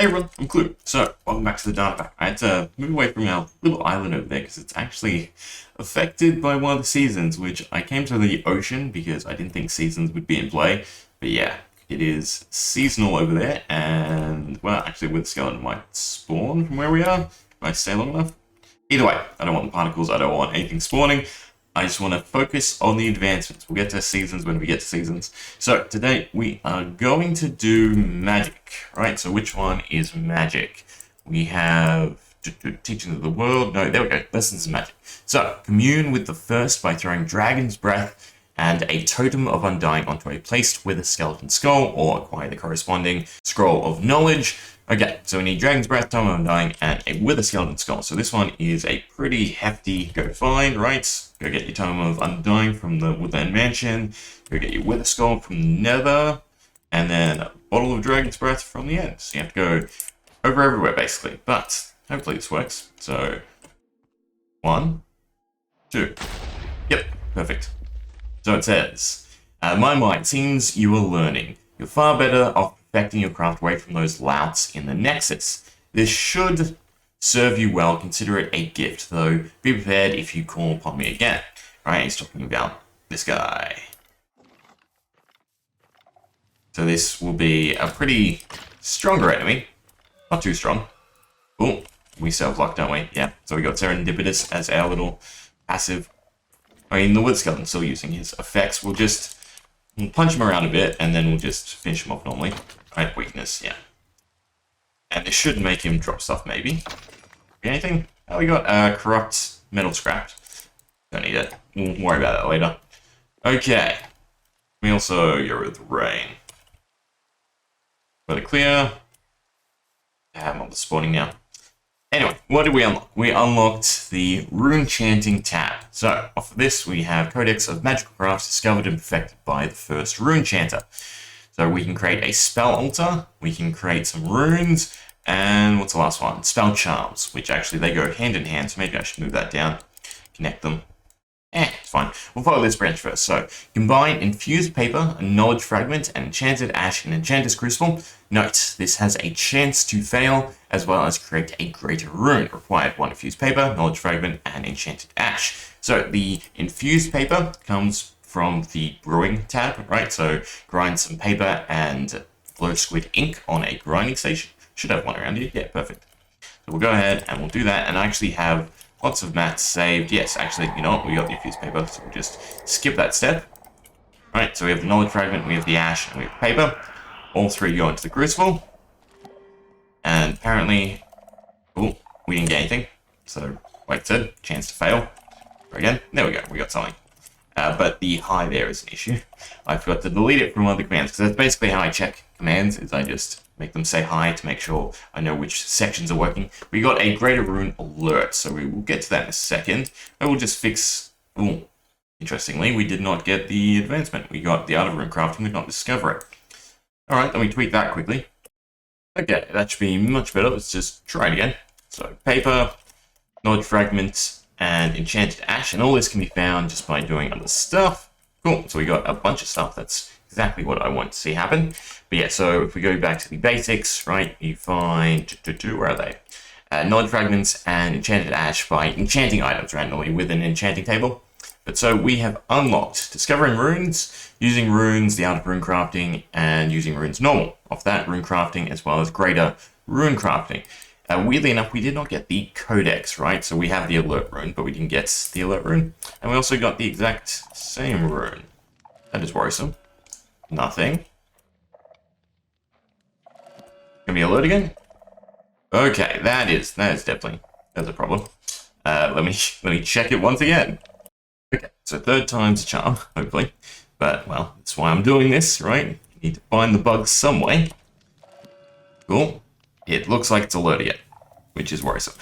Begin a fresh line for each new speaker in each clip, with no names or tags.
Hey everyone, I'm Klloo. So, welcome back to the data pack. I had to move away from our little island over there because it's actually affected by one of the seasons, which I came to the ocean because I didn't think seasons would be in play. But yeah, it is seasonal over there, and, well, actually with skeleton might spawn from where we are if I stay long enough. Either way, I don't want the particles, I don't want anything spawning. I just want to focus on the advancements. We'll get to seasons when we get to seasons. So today we are going to do magic, right? So which one is magic? We have teaching of the world. No, there we go. Lessons in magic. So commune with the first by throwing dragon's breath and a totem of undying onto a place with a skeleton skull, or acquire the corresponding scroll of knowledge. Okay, so we need Dragon's Breath, Totem of Undying, and a Wither Skeleton Skull. So this one is a pretty hefty go find, right? Go get your Totem of Undying from the Woodland Mansion, go get your Wither Skull from the Nether, and then a bottle of Dragon's Breath from the end. So you have to go over everywhere, basically. But hopefully this works. So, 1, 2. Yep, perfect. So it says, my mind seems you are learning. You're far better off perfecting your craft away from those louts in the Nexus. This should serve you well. Consider it a gift, though be prepared if you call upon me again. Right, he's talking about this guy. So this will be a pretty stronger enemy. Not too strong. Oh, we still have luck, don't we? Yeah, so we got Serendipitous as our little passive. I mean, the Wood Skeleton's still using his effects. We'll punch him around a bit, and then we'll just finish him off normally. Right, weakness, yeah. And this should make him drop stuff, maybe. Anything? Oh, we got corrupt metal scrap. Don't need it. We'll worry about that later. Okay. We also go with rain. Got it clear. I have all the spawning now. Anyway, what did we unlock? We unlocked the Runechanting tab. So, off of this, we have Codex of Magical Crafts discovered and perfected by the first Runechanter. So we can create a spell altar, we can create some runes, and what's the last one? Spell charms, which actually they go hand in hand, so maybe I should move that down, connect them. It's fine. We'll follow this branch first. So, combine infused paper, a knowledge fragment, and enchanted ash in enchanter's crucible. Note, this has a chance to fail, as well as create a greater rune. Required 1 infused paper, knowledge fragment, and enchanted ash. So, the infused paper comes from the brewing tab, right? So, grind some paper and glow squid ink on a grinding station. Should have one around here. Yeah, perfect. So, we'll go ahead and we'll do that, and I actually have lots of mats saved. Yes, actually, you know what? We got the infused paper, so we'll just skip that step. Right, so we have the knowledge fragment, we have the ash, and we have paper. All 3 go into the crucible. And apparently, oh, we didn't get anything. So, like I said, chance to fail. Again, there we go, we got something. But the high there is an issue. I forgot to delete it from one of the commands, because that's basically how I check commands, is I just make them say hi to make sure I know which sections are working. We got a greater rune alert, so we will get to that in a second. I will just fix... Ooh, interestingly, we did not get the advancement. We got the art of rune crafting, we did not discover it. Alright, let me tweak that quickly. Okay, that should be much better. Let's just try it again. So, paper, knowledge fragment, and enchanted ash, and all this can be found just by doing other stuff. Cool, so we got a bunch of stuff. That's exactly what I want to see happen. But yeah, so if we go back to the basics, right, you find, where are they? Knowledge fragments and enchanted ash by enchanting items randomly with an enchanting table. But so we have unlocked discovering runes, using runes, the art of rune crafting, and using runes normal. Off that, rune crafting as well as greater rune crafting. Weirdly enough, we did not get the codex, right? So we have the alert rune, but we didn't get the alert rune. And we also got the exact same rune. That is worrisome. Nothing. Gonna be alert again? Okay, that is definitely, that's a problem. Let me check it once again. Okay, so 3rd time's a charm, hopefully. But, well, that's why I'm doing this, right? You need to find the bugs some way. Cool. It looks like it's alert again, which is worrisome.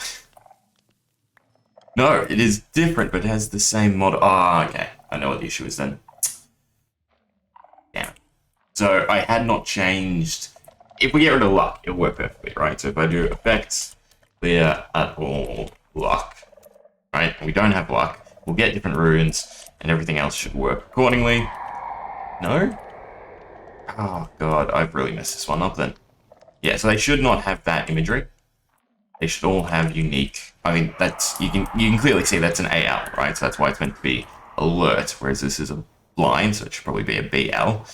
No, it is different, but it has the same mod. Ah, okay. I know what the issue is then. Damn. So I had not changed. If we get rid of luck, it'll work perfectly, right? So if I do effects, clear at all luck, right? And we don't have luck. We'll get different runes, and everything else should work accordingly. No? Oh god, I've really messed this one up then. Yeah, so they should not have that imagery. They should all have unique. I mean, that's you can clearly see that's an AL, right? So that's why it's meant to be alert, whereas this is a blind, so it should probably be a BL.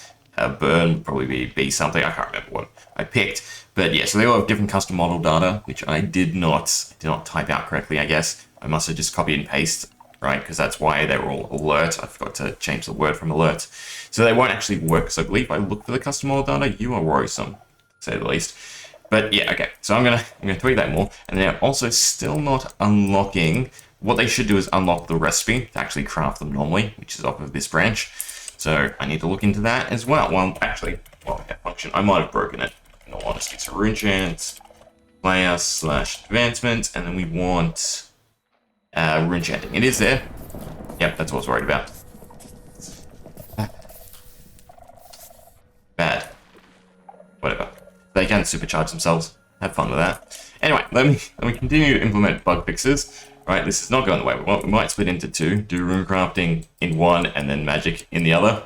Burn would probably be B something. I can't remember what I picked, but yeah. So they all have different custom model data, which I did not type out correctly. I guess I must have just copied and pasted, right? Because that's why they were all alert. I forgot to change the word from alert, so they won't actually work. So I believe if I look for the custom model data, you are worrisome, to say the least. But yeah, okay. So I'm gonna tweak that more, and then I'm also still not unlocking. What they should do is unlock the recipe to actually craft them normally, which is off of this branch. So I need to look into that as well. Well, actually, while we have function, I might have broken it, in all honesty. So Runechant, player / advancement, and then we want Runechanting. It is there. Yep, that's what I was worried about. Bad. Whatever. They can supercharge themselves. Have fun with that. Anyway, let me continue to implement bug fixes. Right, this is not going the way we want. We might split into two, do rune crafting in one and then magic in the other.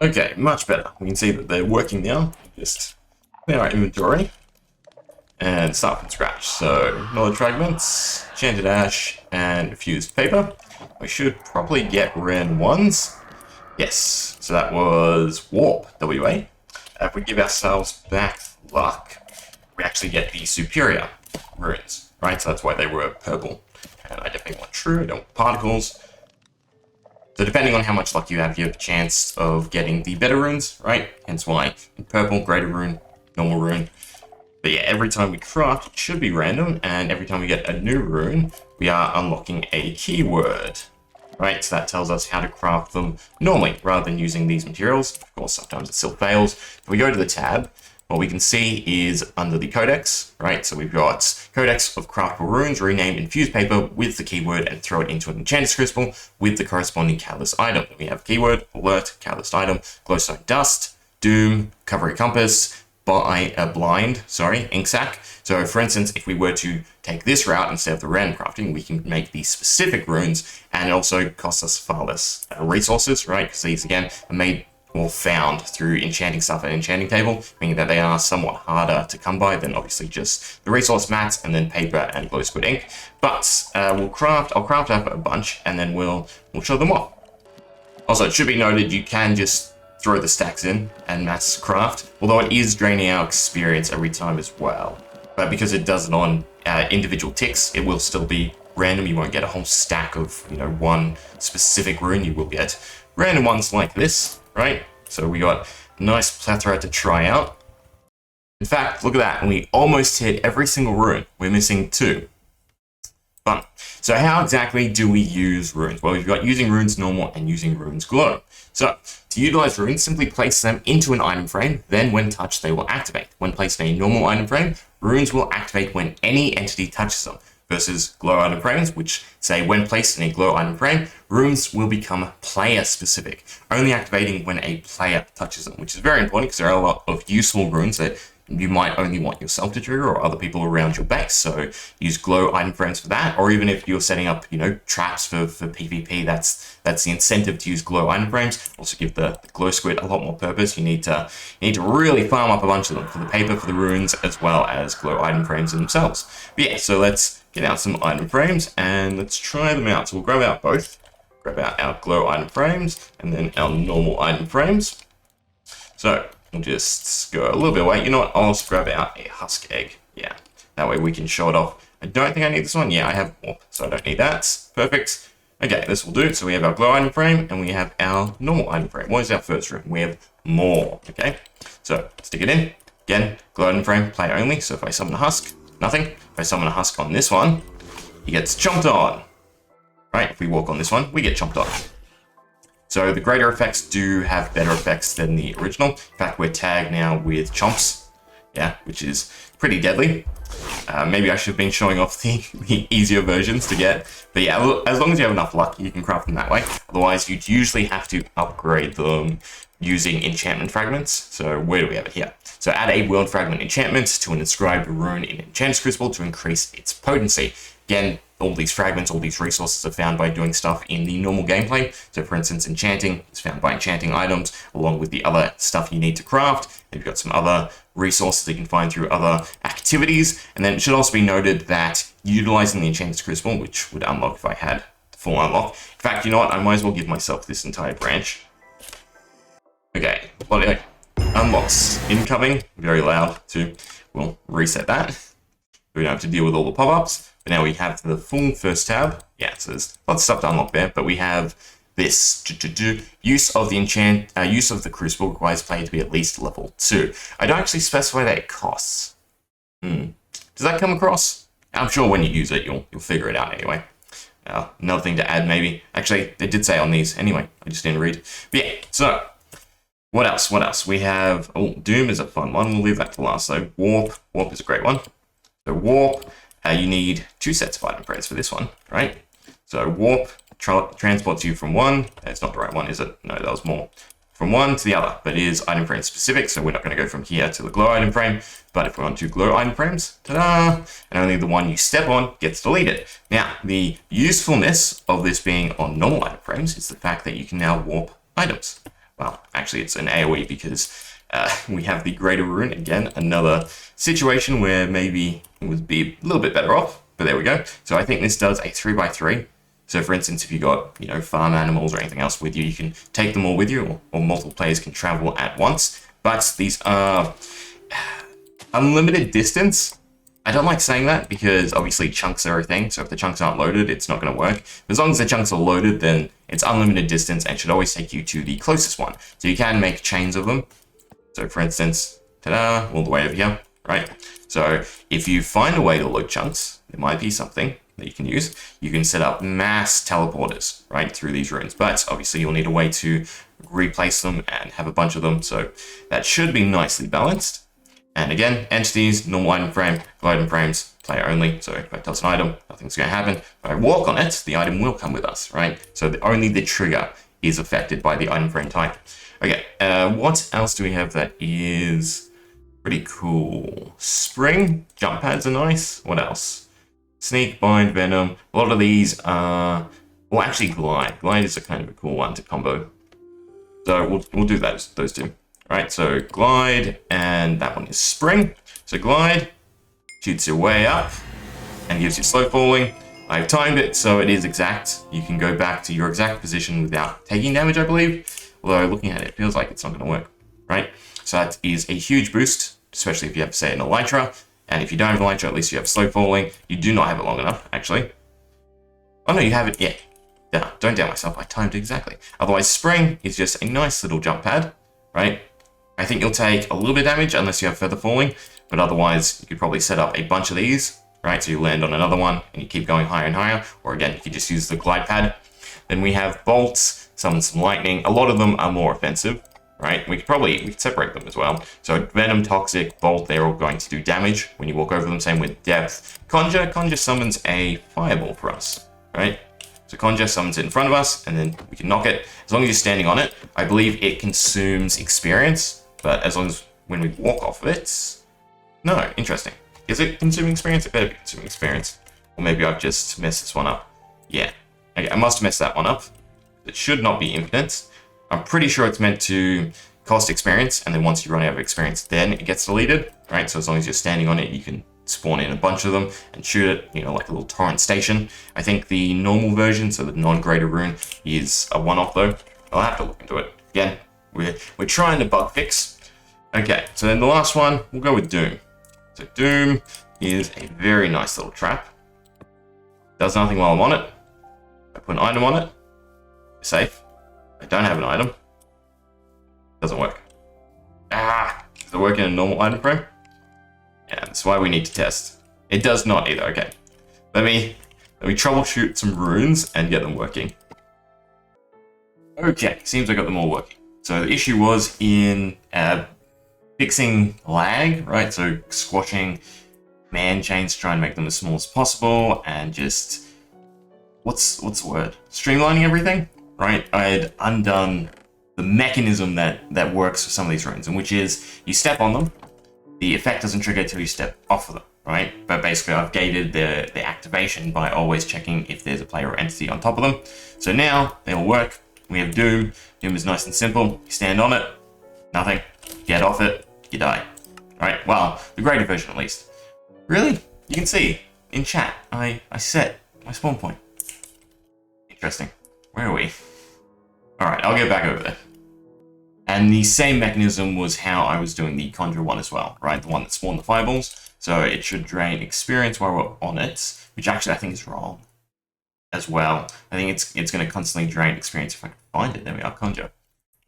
Okay, much better. We can see that they're working now. Just clear our inventory and start from scratch. So, knowledge fragments, enchanted ash, and fused paper. We should probably get rand ones. Yes, so that was warp, WA. If we give ourselves back luck, we actually get the superior runes. Right, so that's why they were purple. And I definitely want true, I don't want particles. So depending on how much luck you have a chance of getting the better runes, right? Hence why in purple, greater rune, normal rune. But yeah, every time we craft, it should be random, and every time we get a new rune, we are unlocking a keyword. Right, so that tells us how to craft them normally, rather than using these materials. Of course, sometimes it still fails. If we go to the tab, what we can see is under the codex, right? So we've got codex of craftable runes, rename infused paper with the keyword and throw it into an enchanted crystal with the corresponding catalyst item. We have keyword, alert, catalyst item, glowstone dust, doom, covering compass, blind, ink sac. So for instance, if we were to take this route instead of the random crafting, we can make these specific runes, and it also costs us far less resources, right? Because these again are made or found through enchanting stuff at enchanting table, meaning that they are somewhat harder to come by than obviously just the resource mats and then paper and glow squid ink. But I'll craft up a bunch and then we'll show them off. Also, it should be noted you can just throw the stacks in and mass craft, although it is draining our experience every time as well. But because it does it on individual ticks, it will still be random. You won't get a whole stack of one specific rune. You will get random ones like this. Right, so we got a nice plethora to try out. In fact, look at that, and we almost hit every single rune. We're missing 2. Fun. So how exactly do we use runes? Well, we've got using runes normal and using runes glow. So to utilize runes, simply place them into an item frame, then when touched, they will activate. When placed in a normal item frame, runes will activate when any entity touches them. Versus glow item frames, which say when placed in a glow item frame, runes will become player specific, only activating when a player touches them, which is very important because there are a lot of useful runes that you might only want yourself to trigger or other people around your base. So use glow item frames for that, or even if you're setting up, traps for PvP, that's the incentive to use glow item frames. Also give the glow squid a lot more purpose. You need to really farm up a bunch of them for the paper, for the runes, as well as glow item frames themselves. But yeah, so let's get out some item frames and let's try them out. So we'll grab out both. Grab out our glow item frames and then our normal item frames. So we'll just go a little bit away. You know what? I'll also grab out a husk egg. Yeah, that way we can show it off. I don't think I need this one. Yeah, I have warp, so I don't need that. Perfect. Okay, this will do. So we have our glow item frame and we have our normal item frame. What is our first room? We have more. Okay, so stick it in. Again, glow item frame, player only. So if I summon a husk, nothing. If I summon a husk on this one, he gets chomped on. Right, if we walk on this one, we get chomped on. So the greater effects do have better effects than the original. In fact, we're tagged now with chomps, yeah, which is pretty deadly. Maybe I should have been showing off the easier versions to get. But yeah, as long as you have enough luck, you can craft them that way. Otherwise, you'd usually have to upgrade them using enchantment fragments. So where do we have it here? So add a world fragment enchantment to an inscribed rune in enchanted crystal to increase its potency. Again, all these fragments, all these resources are found by doing stuff in the normal gameplay. So for instance, enchanting is found by enchanting items, along with the other stuff you need to craft. And you've got some other resources you can find through other activities. And then it should also be noted that utilizing the Enchanted Crucible, which would unlock if I had the full unlock. In fact, you know what? I might as well give myself this entire branch. Okay, well, unlocks incoming, very loud too. We'll reset that. We don't have to deal with all the pop-ups. But now we have the full first tab. Yeah, so there's lots of stuff to unlock there, but we have this. Use of the Crucible requires player to be at least level 2. I don't actually specify that it costs. Does that come across? I'm sure when you use it, you'll figure it out anyway. Another thing to add, maybe. Actually, they did say on these anyway. I just didn't read. But yeah, so what else? What else? We have, Doom is a fun one. We'll leave that to last though. Warp is a great one. So Warp, you need 2 sets of item frames for this one, right? So Warp transports you from one. It's not the right one, is it? No, that was more. From one to the other, but it is item frame specific, so we're not going to go from here to the Klloo item frame. But if we want 2 Klloo item frames, ta-da! And only the one you step on gets deleted. Now, the usefulness of this being on normal item frames is the fact that you can now warp items. Well, actually, it's an AoE because we have the Greater Rune, again, another situation where maybe it would be a little bit better off, but there we go. So I think this does a 3x3. So for instance, if you got, farm animals or anything else with you, you can take them all with you, or multiple players can travel at once. But these are unlimited distance. I don't like saying that because obviously chunks are a thing. So if the chunks aren't loaded, it's not going to work. But as long as the chunks are loaded, then it's unlimited distance and should always take you to the closest one. So you can make chains of them. So for instance, ta-da, all the way over here, right? So if you find a way to load chunks, there might be something that you can use. You can set up mass teleporters, right, through these runes. But obviously you'll need a way to replace them and have a bunch of them. So that should be nicely balanced. And again, entities, normal item frame, item frames, player only. So if I toss an item, nothing's going to happen. If I walk on it, the item will come with us, right? So only the trigger is affected by the item frame type. Okay, what else do we have that is pretty cool? Spring, jump pads are nice. What else? Sneak, bind, venom. A lot of these are, well, actually glide. Glide is a kind of a cool one to combo. So we'll do those two. Right, so glide, and that one is spring. So glide shoots your way up and gives you slow falling. I've timed it so it is exact. You can go back to your exact position without taking damage, I believe. Although looking at it, it feels like it's not going to work, right? So that is a huge boost, especially if you have, say, an Elytra. And if you don't have an Elytra, at least you have slow falling. You do not have it long enough, actually. Oh no, you have it, yeah. Yeah, don't doubt myself, I timed it exactly. Otherwise, spring is just a nice little jump pad, right? I think you'll take a little bit of damage unless you have feather falling, but otherwise you could probably set up a bunch of these, right? So you land on another one and you keep going higher and higher, or again, you could just use the glide pad. Then we have bolts, summon some lightning. A lot of them are more offensive, right? We could separate them as well. So venom, toxic, bolt, they're all going to do damage when you walk over them. Same with depth. Conjure summons a fireball for us, right? So Conjure summons it in front of us, and then we can knock it. As long as you're standing on it, I believe it consumes experience. But as long as when we walk off of it, no, interesting. Is it consuming experience? It better be consuming experience. Or maybe I've just messed this one up. Yeah, okay, I must have messed that one up. It should not be infinite. I'm pretty sure it's meant to cost experience, and then once you run out of experience, then it gets deleted, right? So as long as you're standing on it, you can spawn in a bunch of them and shoot it, like a little torrent station. I think the normal version, so the non-Greater Rune, is a one-off though. I'll have to look into it. Again, we're trying to bug fix. Okay, so then the last one, we'll go with Doom. So Doom is a very nice little trap. Does nothing while I'm on it. I put an item on it. Safe. I don't have an item. Doesn't work. Does it work in a normal item frame? Yeah, that's why we need to test. It does not either. Okay. Let me troubleshoot some runes and get them working. Okay, seems I got them all working. So the issue was in fixing lag, right? So squashing man chains, trying to make them as small as possible, and just what's the word? Streamlining everything, right? I had undone the mechanism that works for some of these runes, and which is you step on them, the effect doesn't trigger until you step off of them, right? But basically I've gated the activation by always checking if there's a player or entity on top of them. So now they all work. We have Doom. Doom is nice and simple. You stand on it, nothing. Get off it, you die. Right? Well, the greater version at least. Really? You can see in chat, I set my spawn point. Interesting. Where are we? Alright, I'll get back over there. And the same mechanism was how I was doing the Conjure one as well, right? The one that spawned the fireballs. So it should drain experience while we're on it, which actually I think is wrong as well. I think it's going to constantly drain experience if I can find it. There we are, Conjure.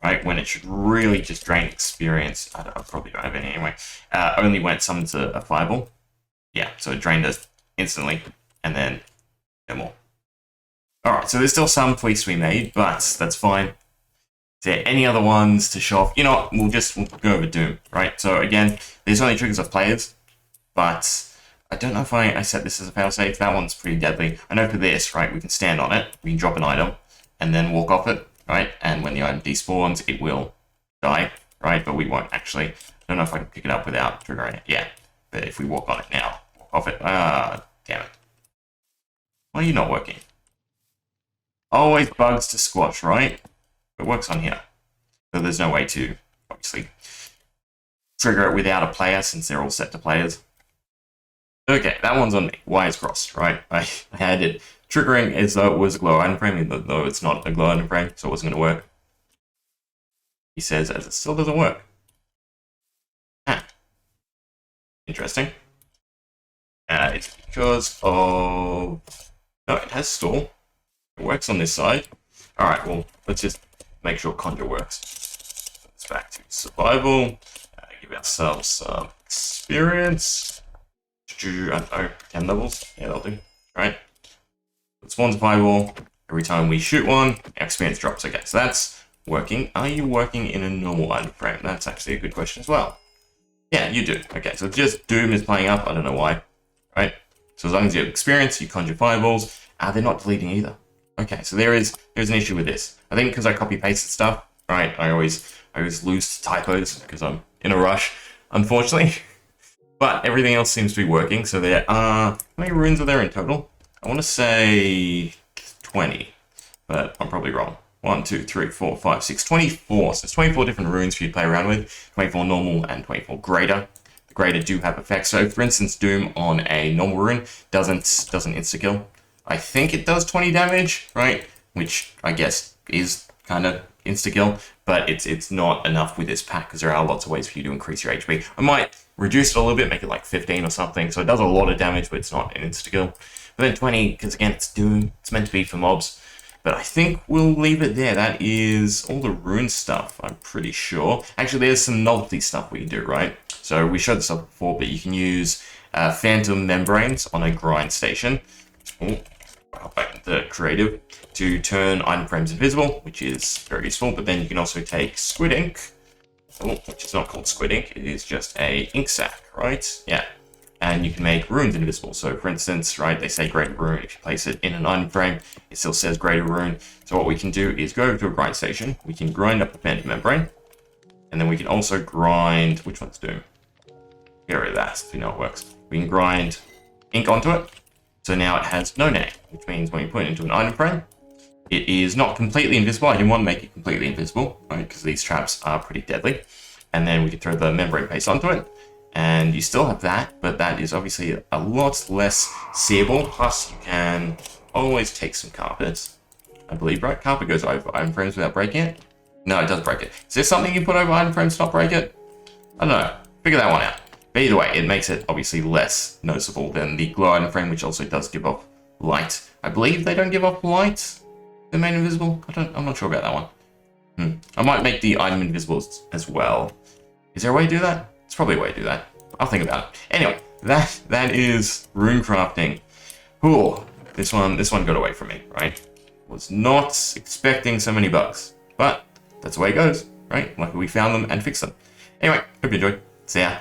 Right, when it should really just drain experience. I probably don't have any anyway. Only when it summons a fireball. Yeah, so it drained us instantly, and then no more. Alright, so there's still some tweaks to be made, but that's fine. Is there any other ones to show off? You know what, we'll go over Doom, right? So again, there's only triggers of players, but I don't know if I set this as a failsafe. That one's pretty deadly. I know for this, right, we can stand on it, we can drop an item, and then walk off it. Right, and when the item despawns, it will die, right? But we won't actually. I don't know if I can pick it up without triggering it. Yeah, but if we walk on it now, walk off it. Damn it. Why are you not working? Always bugs to squash, right? It works on here. So there's no way to, obviously, trigger it without a player since they're all set to players. Okay, that one's on me. Wires crossed, right? I had it triggering as though it was a Klloo item frame, even though it's not a Klloo item frame, so it wasn't going to work. He says as it still doesn't work. Ah. Interesting. It's because of... No, it has stall. It works on this side. Alright, well, let's just make sure Conjure works. Let's back to survival. Give ourselves some experience. I don't know, 10 levels? Yeah, that'll do. Right? It spawns a fireball. Every time we shoot one, our experience drops. Okay, so that's working. Are you working in a normal item frame? That's actually a good question as well. Yeah, you do. Okay, so just Doom is playing up. I don't know why. Right? So as long as you have experience, you conjure fireballs. They're not deleting either. Okay, so there's an issue with this. I think because I copy-pasted stuff, right? I always lose typos because I'm in a rush, unfortunately. But everything else seems to be working. So there are... How many runes are there in total? I want to say 20, but I'm probably wrong. 1, 2, 3, 4, 5, 6, 24. So it's 24 different runes for you to play around with. 24 normal and 24 greater. The greater do have effects. So for instance, Doom on a normal rune doesn't insta-kill. I think it does 20 damage, right? Which I guess is kind of insta-kill, but it's not enough with this pack because there are lots of ways for you to increase your HP. I might reduce it a little bit, make it like 15 or something, so it does a lot of damage, but it's not an insta-kill. But then 20, because again, it's Doom, it's meant to be for mobs. But I think we'll leave it there. That is all the rune stuff, I'm pretty sure. Actually, there's some novelty stuff we can do, right? So we showed this up before, but you can use phantom membranes on a grind station. I'll back into the creative to turn item frames invisible, which is very useful. But then you can also take squid ink, which is not called squid ink. It is just a ink sac, right? Yeah. And you can make runes invisible. So for instance, right, they say greater rune. If you place it in an item frame, it still says greater rune. So what we can do is go over to a grind station. We can grind up the phantom membrane. And then we can also grind, which one's Doom? Get rid of that, so we know it works. We can grind ink onto it. So now it has no name, which means when you put it into an item frame, it is not completely invisible. I didn't want to make it completely invisible, right? Because these traps are pretty deadly. And then we can throw the membrane paste onto it. And you still have that, but that is obviously a lot less seeable. Plus, you can always take some carpet, I believe, right? Carpet goes over item frames without breaking it. No, it does break it. Is there something you put over item frames to not break it? I don't know. Figure that one out. But either way, it makes it obviously less noticeable than the Klloo item frame, which also does give off light. I believe they don't give off light. They're made invisible. I'm not sure about that one. I might make the item invisible as well. Is there a way to do that? It's probably a way to do that. I'll think about it. Anyway, that is rune crafting. Ooh, this one got away from me, right? Was not expecting so many bugs, but that's the way it goes, right? Like we found them and fixed them. Anyway, hope you enjoyed. See ya.